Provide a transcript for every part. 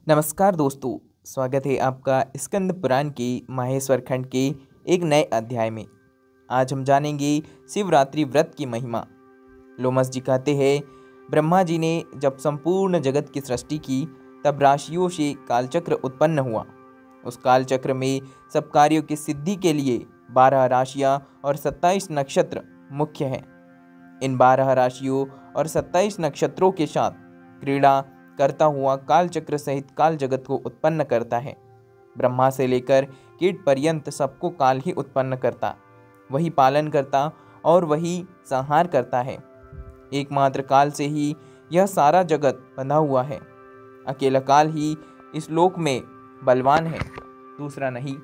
नमस्कार दोस्तों। स्वागत है आपका स्कंद पुराण के माहेश्वर खंड के एक नए अध्याय में। आज हम जानेंगे शिवरात्रि व्रत की महिमा। लोमस जी कहते हैं, ब्रह्मा जी ने जब संपूर्ण जगत की सृष्टि की तब राशियों से कालचक्र उत्पन्न हुआ। उस कालचक्र में सब कार्यों की सिद्धि के लिए 12 राशियाँ और 27 नक्षत्र मुख्य हैं। इन 12 राशियों और 27 नक्षत्रों के साथ क्रीड़ा करता हुआ कालचक्र सहित काल जगत को उत्पन्न करता है। ब्रह्मा से लेकर कीट पर्यंत सबको काल ही उत्पन्न करता, वही पालन करता और वही संहार करता है। एकमात्र काल से ही यह सारा जगत बंधा हुआ है। अकेला काल ही इस लोक में बलवान है, दूसरा नहीं।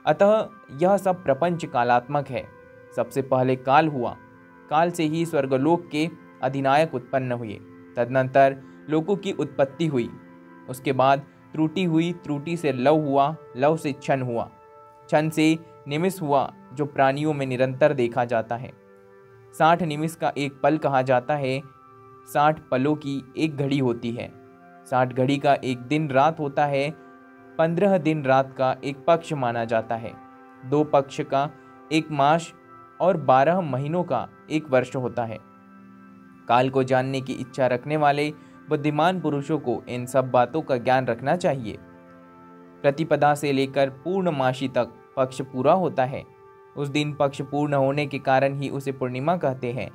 अतः यह सब प्रपंच कालात्मक है। सबसे पहले काल हुआ, काल से ही स्वर्गलोक के अधिनायक उत्पन्न हुए। तदनंतर लोकों की उत्पत्ति हुई। उसके बाद त्रुटि हुई, त्रुटि से लव हुआ, लव से क्षण हुआ, क्षण से निमिष हुआ, जो प्राणियों में निरंतर देखा जाता है। 60 निमिष का एक पल कहा जाता है। 60 पलों की एक घड़ी होती है। 60 घड़ी का एक दिन रात होता है। 15 दिन रात का एक पक्ष माना जाता है। 2 पक्ष का एक मास और 12 महीनों का एक वर्ष होता है। काल को जानने की इच्छा रखने वाले बुद्धिमान पुरुषों को इन सब बातों का ज्ञान रखना चाहिए। प्रतिपदा से लेकर पूर्णमासी तक पक्ष पूरा होता है। उस दिन पक्ष पूर्ण होने के कारण ही उसे पूर्णिमा कहते हैं।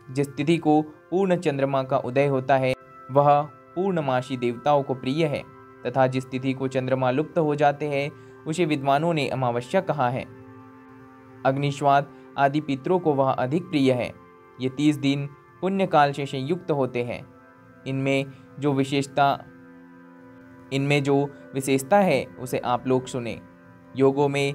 जिस तिथि को पूर्ण चंद्रमा का उदय होता है वह पूर्णमासी देवताओं को प्रिय है, तथा जिस तिथि को चंद्रमा लुप्त हो जाते हैं उसे विद्वानों ने अमावस्या कहा है। अग्निश्वात आदि पितरों को वह अधिक प्रिय है। ये 30 दिन पुण्य काल से संयुक्त होते हैं। इनमें जो विशेषता है उसे आप लोग सुने। योगों में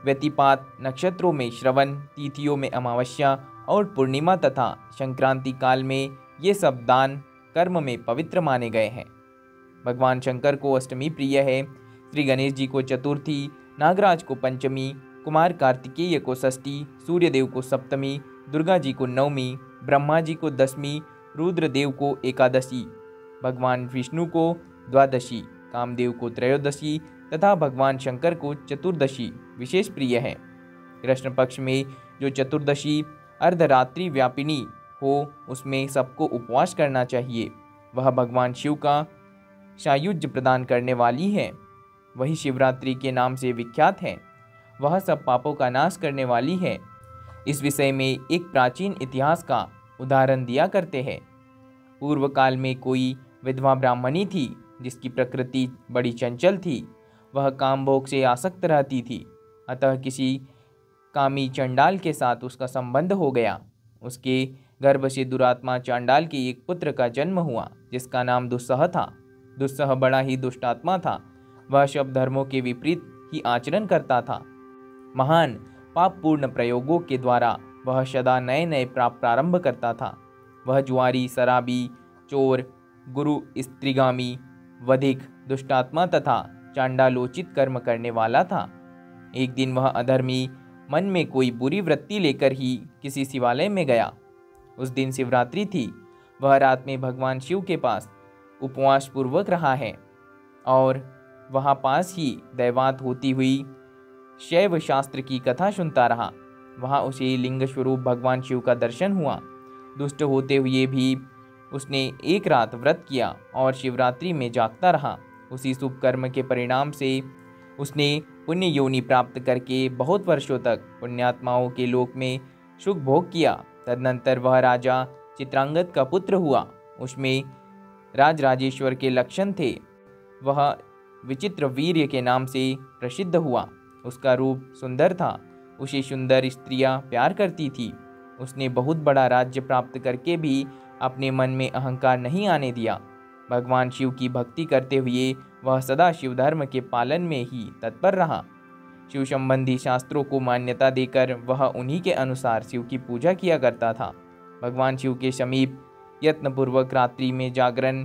व्यतिपात, नक्षत्रों में श्रवण, तिथियों में अमावस्या और पूर्णिमा तथा संक्रांति काल में ये सब दान कर्म में पवित्र माने गए हैं। भगवान शंकर को अष्टमी प्रिय है, श्री गणेश जी को चतुर्थी, नागराज को पंचमी, कुमार कार्तिकेय को षष्ठी, सूर्यदेव को सप्तमी, दुर्गा जी को नवमी, ब्रह्मा जी को दसवीं, रुद्रदेव को एकादशी, भगवान विष्णु को द्वादशी, कामदेव को त्रयोदशी तथा भगवान शंकर को चतुर्दशी विशेष प्रिय है। कृष्ण पक्ष में जो चतुर्दशी अर्धरात्रि व्यापिनी हो उसमें सबको उपवास करना चाहिए। वह भगवान शिव का सायुज्य प्रदान करने वाली है। वही शिवरात्रि के नाम से विख्यात है। वह सब पापों का नाश करने वाली है। इस विषय में एक प्राचीन इतिहास का उदाहरण दिया करते हैं। पूर्व काल में कोई विधवा ब्राह्मणी थी जिसकी प्रकृति बड़ी चंचल थी। वह कामभोग से आसक्त रहती थी। अतः किसी कामी चंडाल के साथ उसका संबंध हो गया। उसके गर्भ से दुरात्मा चांडाल के एक पुत्र का जन्म हुआ जिसका नाम दुस्सह था। दुस्सह बड़ा ही दुष्टात्मा था। वह सब धर्मों के विपरीत ही आचरण करता था। महान पापपूर्ण प्रयोगों के द्वारा वह सदा नए नए पाप प्रारंभ करता था। वह जुआरी, शराबी, चोर, गुरु स्त्रीगामी, वधिक, दुष्टात्मा तथा चांडालोचित कर्म करने वाला था। एक दिन वह अधर्मी मन में कोई बुरी वृत्ति लेकर ही किसी शिवालय में गया। उस दिन शिवरात्रि थी। वह रात में भगवान शिव के पास उपवास पूर्वक रहा है और वहाँ पास ही दैवात होती हुई शैव शास्त्र की कथा सुनता रहा। वहाँ उसे लिंग स्वरूप भगवान शिव का दर्शन हुआ। दुष्ट होते हुए भी उसने एक रात व्रत किया और शिवरात्रि में जागता रहा। उसी शुभ कर्म के परिणाम से उसने पुण्य योनि प्राप्त करके बहुत वर्षों तक पुण्यात्माओं के लोक में सुख भोग किया। तदनंतर वह राजा चित्रांगद का पुत्र हुआ। उसमें राजराजेश्वर के लक्षण थे। वह विचित्र वीर्य के नाम से प्रसिद्ध हुआ। उसका रूप सुंदर था। उसे सुंदर स्त्रियां प्यार करती थी। उसने बहुत बड़ा राज्य प्राप्त करके भी अपने मन में अहंकार नहीं आने दिया। भगवान शिव की भक्ति करते हुए वह सदा शिव धर्म के पालन में ही तत्पर रहा। शिव संबंधी शास्त्रों को मान्यता देकर वह उन्हीं के अनुसार शिव की पूजा किया करता था। भगवान शिव के समीप यत्नपूर्वक रात्रि में जागरण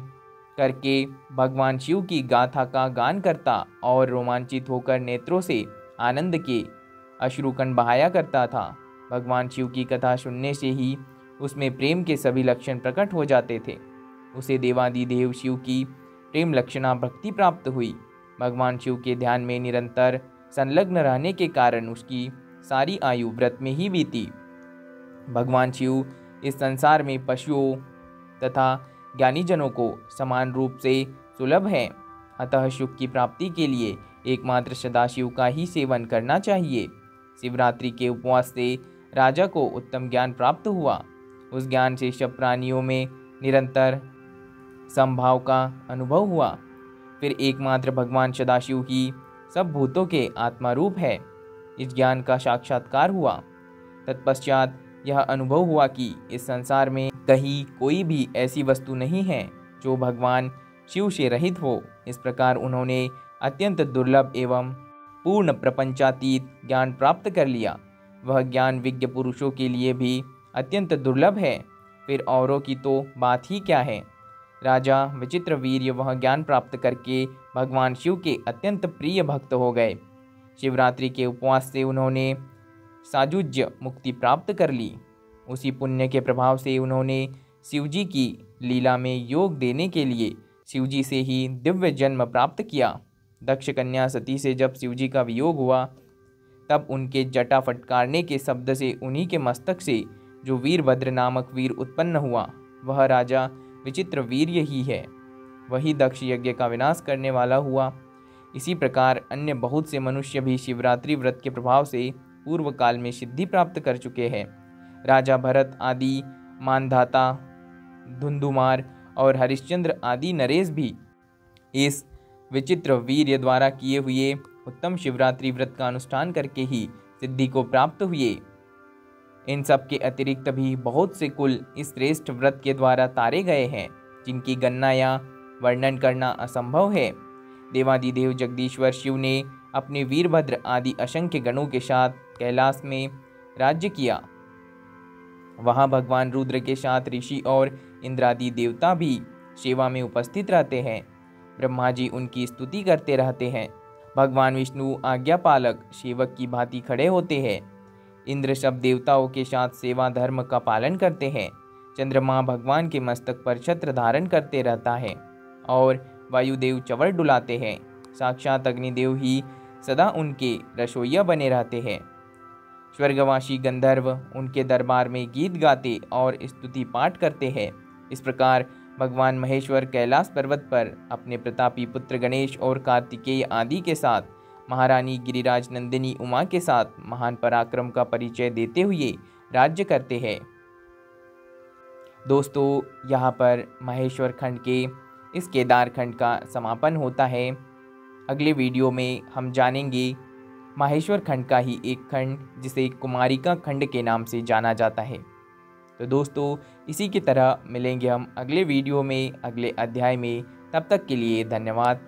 करके भगवान शिव की गाथा का गान करता और रोमांचित होकर नेत्रों से आनंद के अश्रुकण बहाया करता था। भगवान शिव की कथा सुनने से ही उसमें प्रेम के सभी लक्षण प्रकट हो जाते थे। उसे देवादिदेव शिव की प्रेम लक्षणा भक्ति प्राप्त हुई। भगवान शिव के ध्यान में निरंतर संलग्न रहने के कारण उसकी सारी आयु व्रत में ही बीती। भगवान शिव इस संसार में पशुओं तथा ज्ञानीजनों को समान रूप से सुलभ है, अतः सुख की प्राप्ति के लिए एकमात्र सदाशिव का ही सेवन करना चाहिए। शिवरात्रि के उपवास से राजा को उत्तम ज्ञान प्राप्त हुआ। उस ज्ञान से सब प्राणियों में निरंतर समभाव का अनुभव हुआ। फिर एकमात्र भगवान सदाशिव ही सब भूतों के आत्मा रूप है, इस ज्ञान का साक्षात्कार हुआ। तत्पश्चात यह अनुभव हुआ कि इस संसार में कहीं कोई भी ऐसी वस्तु नहीं है जो भगवान शिव से रहित हो। इस प्रकार उन्होंने अत्यंत दुर्लभ एवं पूर्ण प्रपंचातीत ज्ञान प्राप्त कर लिया। वह ज्ञान विज्ञ पुरुषों के लिए भी अत्यंत दुर्लभ है, फिर औरों की तो बात ही क्या है। राजा विचित्रवीर्य वह ज्ञान प्राप्त करके भगवान शिव के अत्यंत प्रिय भक्त हो गए। शिवरात्रि के उपवास से उन्होंने सायुज्य मुक्ति प्राप्त कर ली। उसी पुण्य के प्रभाव से उन्होंने शिवजी की लीला में योग देने के लिए शिवजी से ही दिव्य जन्म प्राप्त किया। दक्ष कन्या सती से जब शिवजी का वियोग हुआ, तब उनके जटा फटकारने के शब्द से उन्हीं के मस्तक से जो वीरभद्र नामक वीर उत्पन्न हुआ, वह राजा विचित्र वीर्य ही है। वही दक्ष यज्ञ का विनाश करने वाला हुआ। इसी प्रकार अन्य बहुत से मनुष्य भी शिवरात्रि व्रत के प्रभाव से पूर्व काल में सिद्धि प्राप्त कर चुके हैं। राजा भरत आदि, मानधाता, धुंधुमार और हरिश्चंद्र आदि नरेश भी इस विचित्र वीर्य द्वारा किए हुए उत्तम शिवरात्रि व्रत का अनुष्ठान करके ही सिद्धि को प्राप्त हुए। इन सब के अतिरिक्त भी बहुत से कुल इस श्रेष्ठ व्रत के द्वारा तारे गए हैं, जिनकी गणना या वर्णन करना असंभव है। देवादिदेव जगदीश्वर शिव ने अपने वीरभद्र आदि असंख्य गणों के साथ कैलाश में राज्य किया। वहाँ भगवान रुद्र के साथ ऋषि और इंद्रादि देवता भी सेवा में उपस्थित रहते हैं। ब्रह्मा जी उनकी स्तुति करते रहते हैं। भगवान विष्णु आज्ञापालक सेवक की भांति खड़े होते हैं। इंद्र सब देवताओं के साथ सेवा धर्म का पालन करते हैं। चंद्रमा भगवान के मस्तक पर छत्र धारण करते रहता है और वायुदेव चवर डुलाते हैं। साक्षात अग्निदेव ही सदा उनके रसोइया बने रहते हैं। स्वर्गवासी गंधर्व उनके दरबार में गीत गाते और स्तुति पाठ करते हैं। इस प्रकार भगवान महेश्वर कैलाश पर्वत पर अपने प्रतापी पुत्र गणेश और कार्तिकेय आदि के साथ महारानी गिरिराज नंदिनी उमा के साथ महान पराक्रम का परिचय देते हुए राज्य करते हैं। दोस्तों, यहाँ पर महेश्वर खंड के इस केदार खंड का समापन होता है। अगले वीडियो में हम जानेंगे माहेश्वर खंड का ही एक खंड जिसे कुमारिका खंड के नाम से जाना जाता है। तो दोस्तों, इसी की तरह मिलेंगे हम अगले वीडियो में, अगले अध्याय में। तब तक के लिए धन्यवाद।